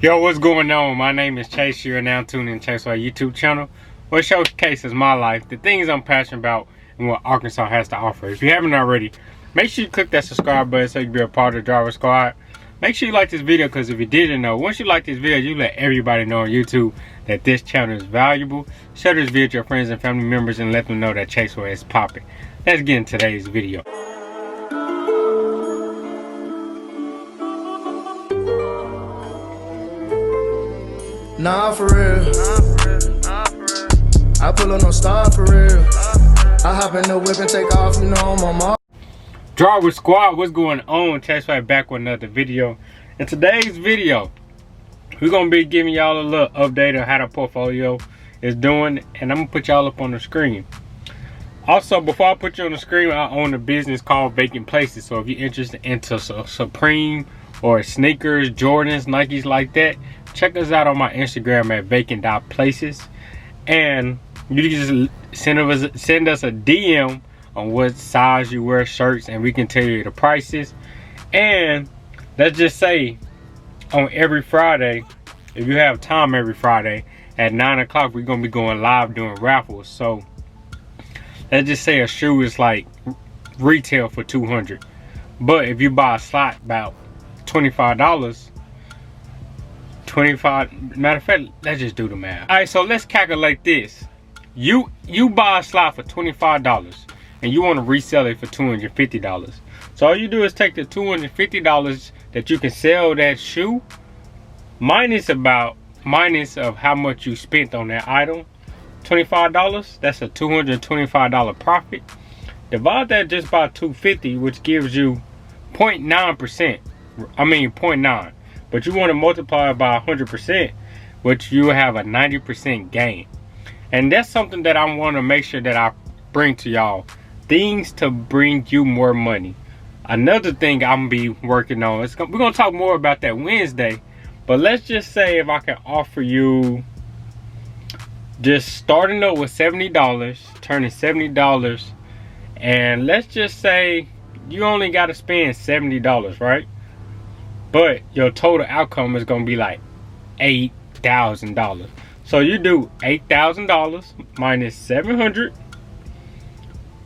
Yo, what's going on? My name is Chase. You're now tuning in Chase our YouTube channel, where it showcases my life, the things I'm passionate about, and what Arkansas has to offer. If you haven't already, make sure you click that subscribe button so you can be a part of the Driver Squad. Make sure you like this video, because if you didn't know, once you like this video, you let everybody know on YouTube that this channel is valuable. Share this video to your friends and family members and let them know that Chase is popping. Let's get into today's video. Nah, for real. I pull on no star for real. I hop in the whip and take off, you know I'm on my Driver Squad, what's going on? Chase right back with another video. In today's video, we're gonna be giving y'all a little update on how the portfolio is doing, and I'm gonna put y'all up on the screen. Also, before I put you on the screen, I own a business called Vacant Places. So if you're interested into Supreme or sneakers, Jordans, Nikes like that, check us out on my Instagram at vacant.places, and you can just send us a DM on what size you wear shirts, and we can tell you the prices. And let's just say on every Friday, if you have time every Friday at 9 o'clock, we're gonna be going live doing raffles. So let's just say a shoe is like retail for $200, but if you buy a slot about $25, matter of fact, let's just do the math. All right, so let's calculate this. You buy a slot for $25 and you want to resell it for $250. So all you do is take the $250 that you can sell that shoe, minus of how much you spent on that item, $25. That's a $225 profit. Divide that just by 250, which gives you 0.9%. I mean 0.9. But you want to multiply it by 100%, which you have a 90% gain. And that's something that I want to make sure that I bring to y'all. Things to bring you more money. Another thing I'm gonna be working on, we're gonna talk more about that Wednesday. But let's just say if I can offer you just starting up with $70, turning $70, and let's just say you only got to spend $70, right? But your total outcome is gonna be like $8,000. So you do $8,000 minus 700,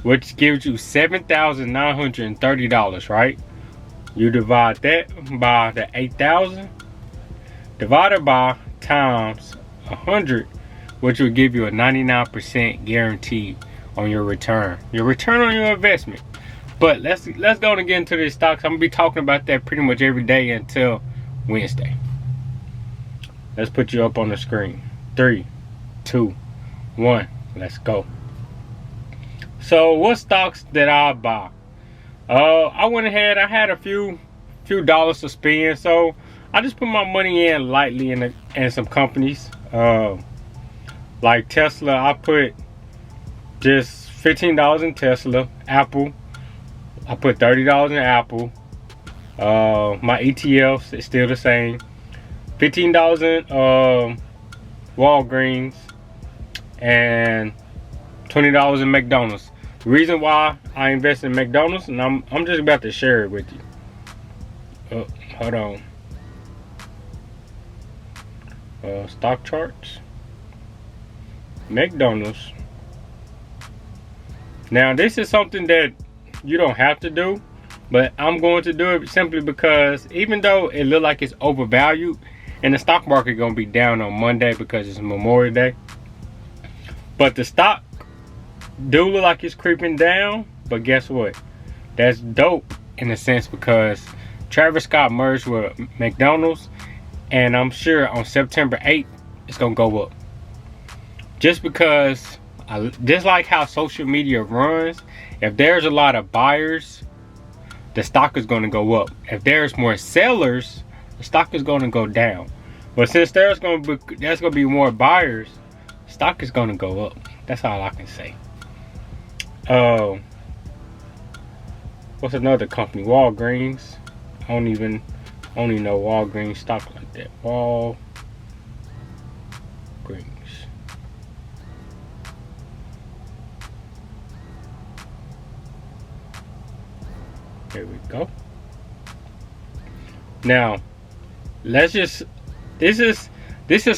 which gives you $7,930, right? You divide that by the 8,000, divided by times 100, which will give you a 99% guarantee on your return. Your return on your investment. But let's go and get into the stocks. I'm gonna be talking about that pretty much every day until Wednesday. Let's put you up on the screen. 3, 2, 1. Let's go. So what stocks did I buy? I went ahead. I had a few dollars to spend, so I just put my money in lightly in some companies. Like Tesla, I put just $15 in Tesla. Apple, I put $30 in Apple. My ETFs is still the same. $15 in Walgreens and $20 in McDonald's. The reason why I invest in McDonald's, and I'm just about to share it with you. Hold on. Stock charts. McDonald's. Now this is something that you don't have to do, but I'm going to do it simply because even though it look like it's overvalued, and the stock market gonna be down on Monday because it's Memorial Day, but the stock do look like it's creeping down. But guess what? That's dope in a sense, because Travis Scott merged with McDonald's, and I'm sure on September 8th it's gonna go up. Just because, just like how social media runs, if there's a lot of buyers, the stock is going to go up. If there's more sellers, the stock is going to go down. But since there's going to be more buyers, stock is going to go up. That's all I can say. What's another company? Walgreens. I don't even know Walgreens stock like that. Walgreens. There we go. Now, let's just This is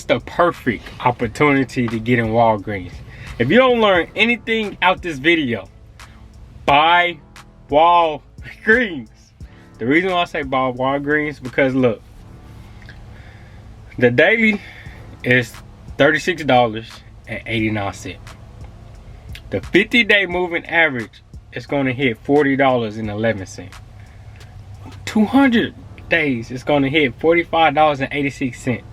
the perfect opportunity to get in Walgreens. If you don't learn anything out this video, buy Walgreens. The reason why I say buy Walgreens, because look, the daily is $36.89. The 50-day moving average is going to hit $40.11. 200 days is going to hit $45.86.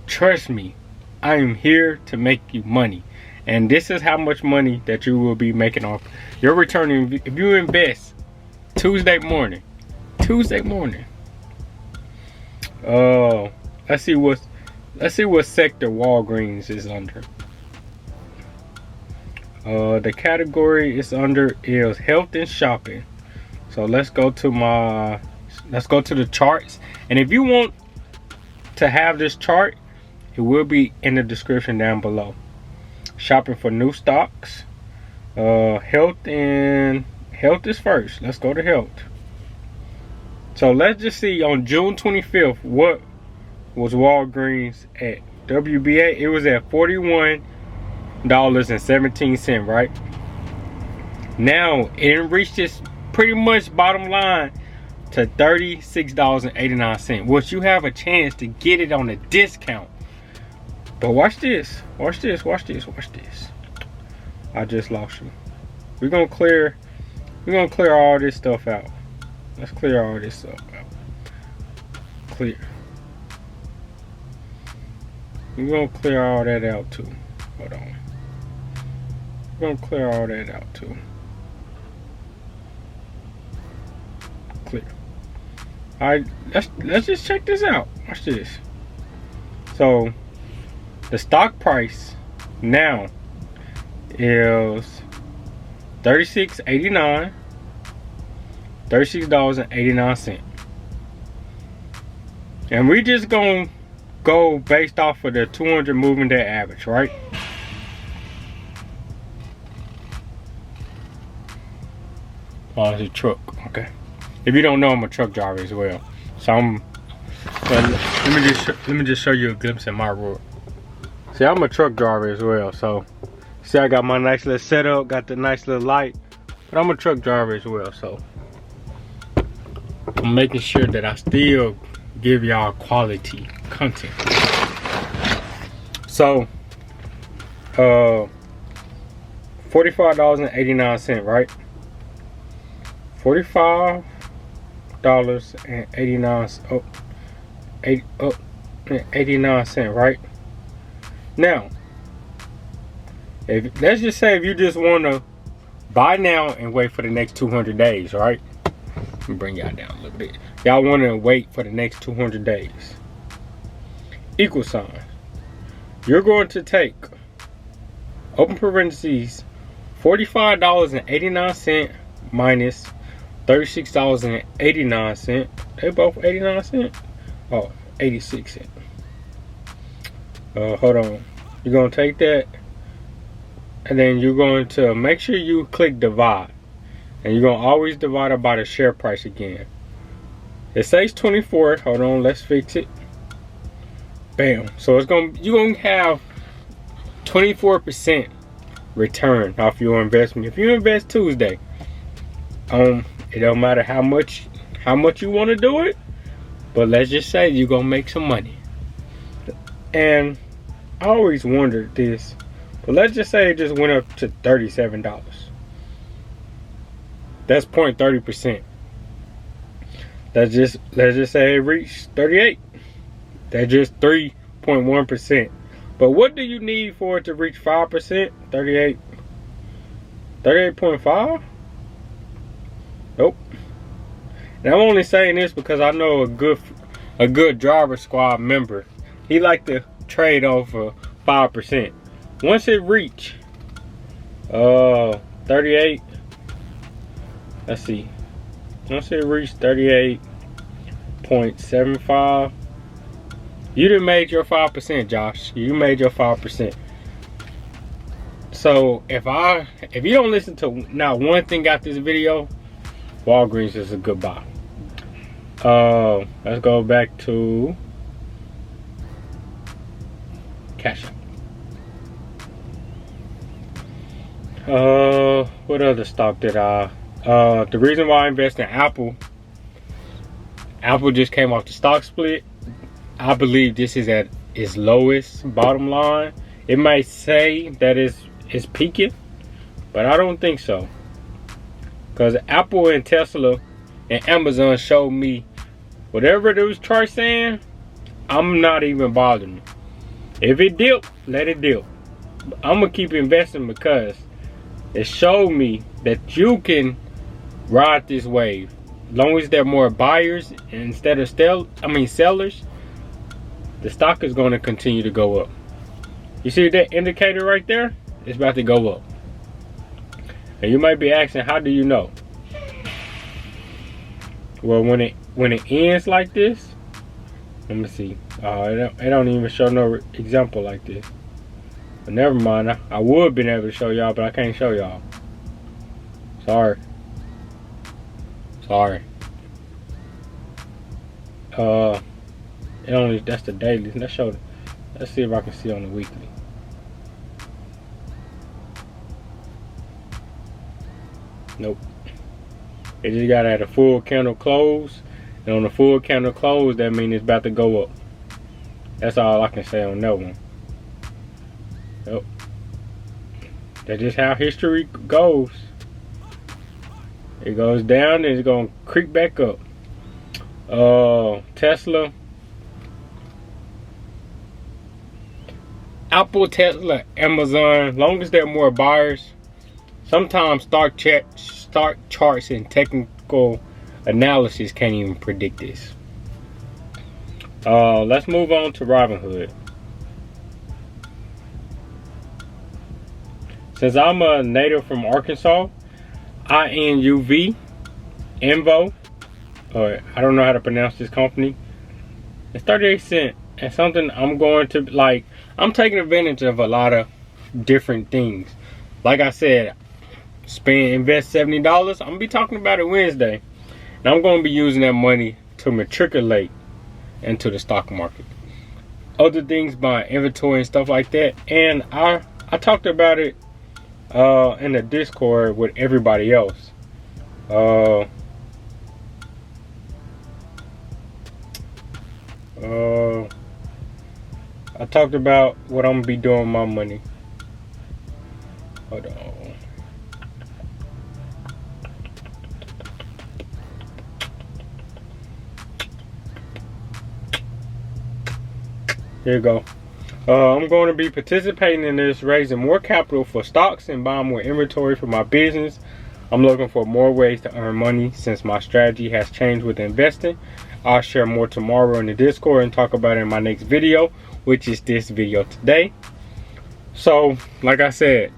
Trust me, I am here to make you money. And this is how much money that you will be making off your return if you invest Tuesday morning. Let's see what sector Walgreens is under. The category is under is health and shopping. So let's go to the charts. And if you want to have this chart, it will be in the description down below. Shopping for new stocks. Health is first. Let's go to health. So let's just see on June 25th what was Walgreens at. WBA, it was at $41.17, right? Now it reached this pretty much bottom line to $36.89, which you have a chance to get it on a discount. But watch this. I just lost you. We're gonna clear all this stuff out. Let's clear all this stuff out. Clear. We're gonna clear all that out too. Hold on. We're gonna clear all that out too. Clear. Alright, let's just check this out. Watch this. So the stock price now is $36.89. $36.89. And we just gonna go based off of the 200 moving day average, right? Oh, it's a truck. Okay. If you don't know, I'm a truck driver as well. So let me just show you a glimpse at my road. See, I'm a truck driver as well. So see, I got my nice little setup, got the nice little light, but I'm a truck driver as well. So I'm making sure that I still give y'all quality content. So $45.89, right? $45.89, right? Now, let's just say if you just want to buy now and wait for the next 200 days, right? Let me bring y'all down a little bit. Y'all want to wait for the next 200 days. Equal sign. You're going to take, open parentheses, $45.89 minus $36.89. They both 89 cents. Oh, 86 cents. Hold on. You're going to take that, and then you're going to make sure you click divide. And you're going to always divide it by the share price again. It says 24. Hold on, let's fix it. Bam. So you're going to have 24% return off your investment. If you invest Tuesday, it don't matter how much you want to do it, but let's just say you're going to make some money. And I always wondered this, but let's just say it just went up to $37. That's 0.30%. Let's just say it reached 38. That's just 3.1%. But what do you need for it to reach 5%? 38. 38.5? Nope. And I'm only saying this because I know a good driver squad member. He like to trade over 5%. Once it reach 38, let's see. Once it reached 38.75, you done made your 5%, Josh. You made your 5%. So if you don't listen to not one thing out this video, Walgreens is a good buy. Let's go back to Cashapp. What other stock did I? The reason why I invest in Apple just came off the stock split. I believe this is at its lowest bottom line. It might say that it's peaking, but I don't think so. Because Apple and Tesla and Amazon showed me whatever those charts saying, I'm not even bothering. If it dip, let it dip. I'm gonna keep investing because it showed me that you can ride this wave. As long as there are more buyers instead of sellers, the stock is going to continue to go up. You see that indicator right there? It's about to go up. And you might be asking, how do you know? Well, when it ends like this, let me see. It don't even show no example like this. But never mind. I would have been able to show y'all, but I can't show y'all. Sorry. That's the daily. Let's see if I can see on the weekly. Nope. It just got at a full candle close. And on the full candle close, that means it's about to go up. That's all I can say on that one. Yep. That's just how history goes. It goes down and it's gonna creep back up. Tesla, Apple, Tesla, Amazon, long as there are more buyers, sometimes stock charts and technical analysis can't even predict this. Let's move on to Robinhood. Since I'm a native from Arkansas, INUV, Invo, or I don't know how to pronounce this company. It's 38 cents. And something I'm going to like. I'm taking advantage of a lot of different things. Like I said, invest $70. I'm gonna be talking about it Wednesday, and I'm gonna be using that money to matriculate into the stock market. Other things, buying inventory and stuff like that. And I talked about it in the Discord with everybody else. I talked about what I'm gonna be doing with my money. Hold on. Here you go. I'm going to be participating in this, raising more capital for stocks and buying more inventory for my business. I'm looking for more ways to earn money since my strategy has changed with investing. I'll share more tomorrow in the Discord and talk about it in my next video, which is this video today. So, like I said,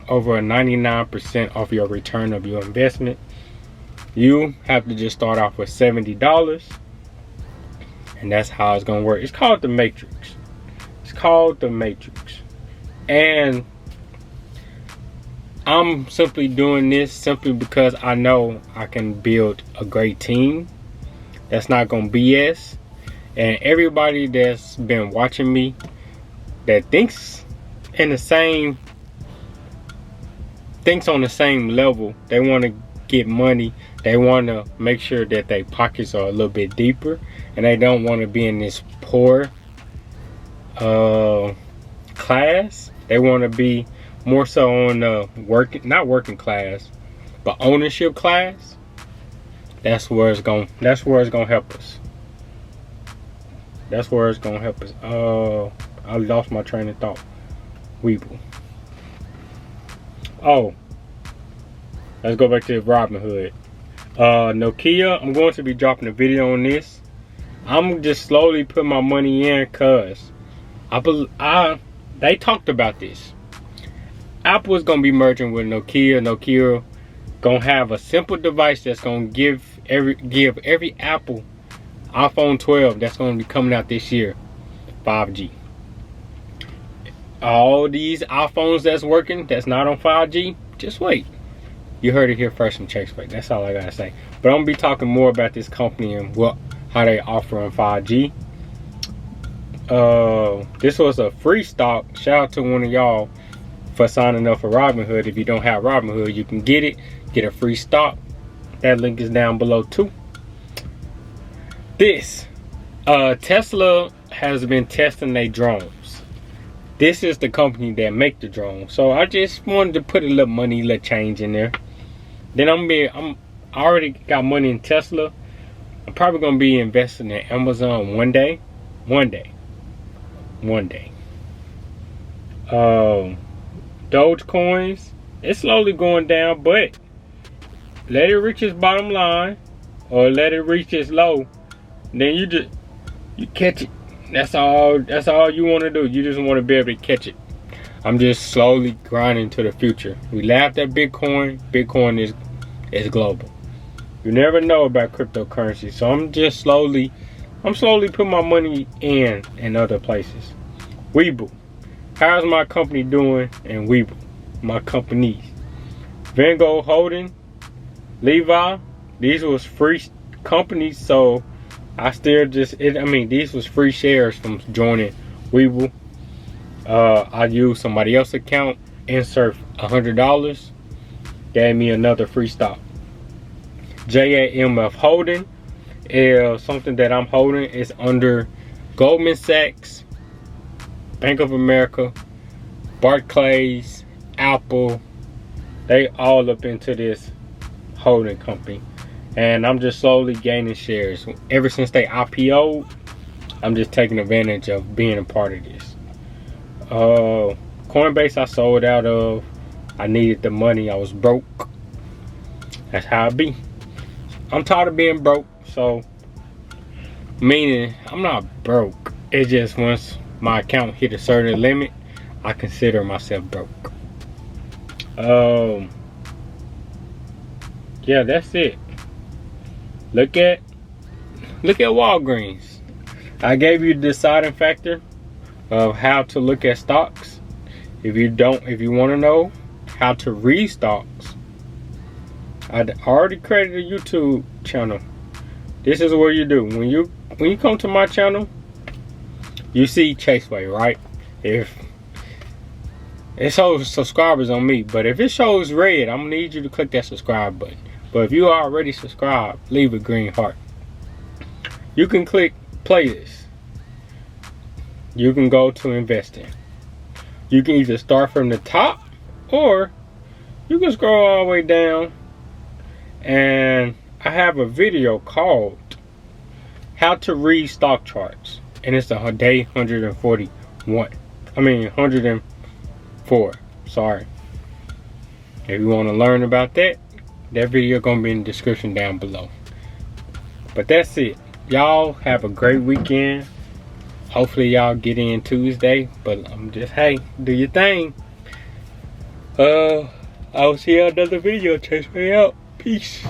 over 99% of your return of your investment, you have to just start off with $70. And that's how it's going to work. It's called the Matrix. It's called the Matrix. And I'm simply doing this simply because I know I can build a great team that's not going to BS. And everybody that's been watching me that thinks on the same level, they want to get money, they want to make sure that their pockets are a little bit deeper, and they don't want to be in this poor class. They want to be more so on the not working class, but ownership class. That's where it's gonna help us. That's where it's gonna help us. I lost my train of thought. Webull. Oh, let's go back to Robinhood. Nokia, I'm going to be dropping a video on this. I'm just slowly putting my money in because they talked about this. Apple is going to be merging with Nokia. Nokia going to have a simple device that's going to give every Apple iPhone 12 that's going to be coming out this year 5G. All these iPhones that's working that's not on 5G, just wait. You heard it here first from Chase Fake. That's all I gotta say. But I'm gonna be talking more about this company and how they offer on 5G. This was a free stock. Shout out to one of y'all for signing up for Robinhood. If you don't have Robinhood, you can get it. Get a free stock. That link is down below too. Tesla has been testing their drones. This is the company that make the drones. So I just wanted to put a little money, little change in there. Then I already got money in Tesla. I'm probably gonna be investing in Amazon one day. Dogecoins, it's slowly going down, but let it reach its bottom line or let it reach its low, then you catch it. That's all you want to do. You just want to be able to catch it. I'm just slowly grinding to the future. We laughed at Bitcoin. Bitcoin is global. You never know about cryptocurrency. So I'm slowly putting my money in other places. Webull. How's my company doing in Webull? My companies. Vanguard Holding, Levi, these was free companies, so I still these was free shares from joining Webull. I used somebody else's account, insert $100, gave me another free stock. JAMF Holding is something that I'm holding. It's under Goldman Sachs, Bank of America, Barclays, Apple. They all up into this holding company, and I'm just slowly gaining shares. Ever since they IPO'd, I'm just taking advantage of being a part of this. Coinbase I sold out of. I needed the money. I was broke. That's how it be. I'm tired of being broke. So, meaning I'm not broke. It's just once my account hit a certain limit, I consider myself broke. Yeah, that's it. Look at Walgreens. I gave you the deciding factor of how to look at stocks. If you want to know how to read stocks, I already created a YouTube channel. This is what you do. When you come to my channel, you see Chaseway, right? If it shows subscribers on me, but if it shows red, I'm gonna need you to click that subscribe button. But if you already subscribed, leave a green heart. You can click playlist. You can go to investing. You can either start from the top, or you can scroll all the way down, and I have a video called How to Read Stock Charts, and it's a day 104. Sorry. If you want to learn about that video gonna be in the description down below. But that's it. Y'all have a great weekend. Hopefully y'all get in Tuesday, but I'm just, hey, do your thing. I'll see you on another video. Chase me out. Peace.